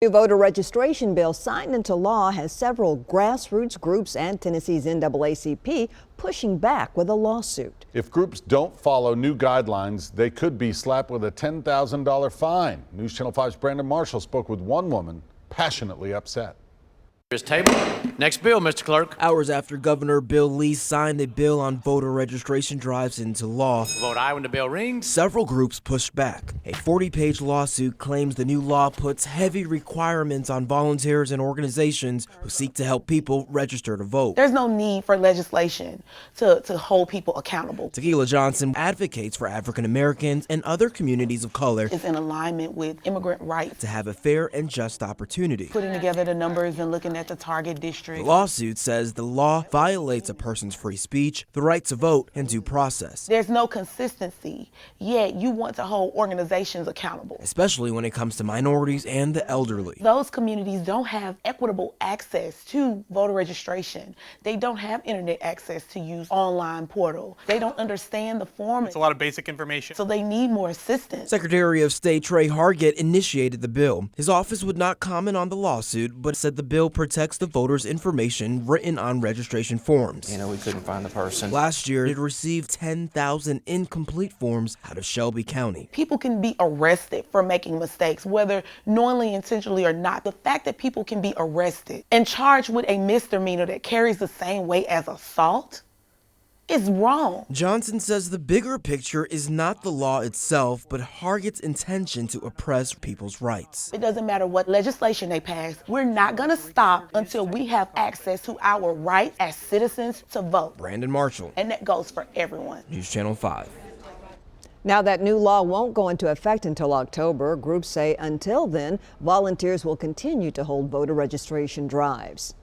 New voter registration bill signed into law has several grassroots groups and Tennessee's NAACP pushing back with a lawsuit. If groups don't follow new guidelines, they could be slapped with a $10,000 fine. News Channel 5's Brandon Marshall spoke with one woman passionately upset. Table. Next bill, Mr. Clerk. Hours after Governor Bill Lee signed a bill on voter registration drives into law, Vote aye when the bell rings. several groups pushed back. A 40-page lawsuit claims the new law puts heavy requirements on volunteers and organizations who seek to help people register to vote. There's no need for legislation to hold people accountable. Tequila Johnson advocates for African Americans and other communities of color It's in alignment with immigrant rights. to have a fair and just opportunity. Putting together the numbers and looking at the target district. The lawsuit says the law violates a person's free speech, the right to vote, and due process, There's no consistency, yet you want to hold organizations accountable. especially when it comes to minorities and the elderly. Those communities don't have equitable access to voter registration. They don't have internet access to use online portal. They don't understand the form. It's a lot of basic information. So they need more assistance. Secretary of State Trey Hargett initiated the bill. His office would not comment on the lawsuit, but said the bill protects the voters' information written on registration forms. We couldn't find the person. Last year, it received 10,000 incomplete forms out of Shelby County. People can be arrested for making mistakes, whether knowingly, intentionally or not. The fact that people can be arrested and charged with a misdemeanor that carries the same weight as assault is wrong. Johnson says the bigger picture is not the law itself, but Hargett's intention to oppress people's rights. It doesn't matter what legislation they pass. We're not going to stop until we have access to our rights as citizens to vote. Brandon Marshall, And that goes for everyone. News Channel 5. Now that new law won't go into effect until October, groups say until then, volunteers will continue to hold voter registration drives.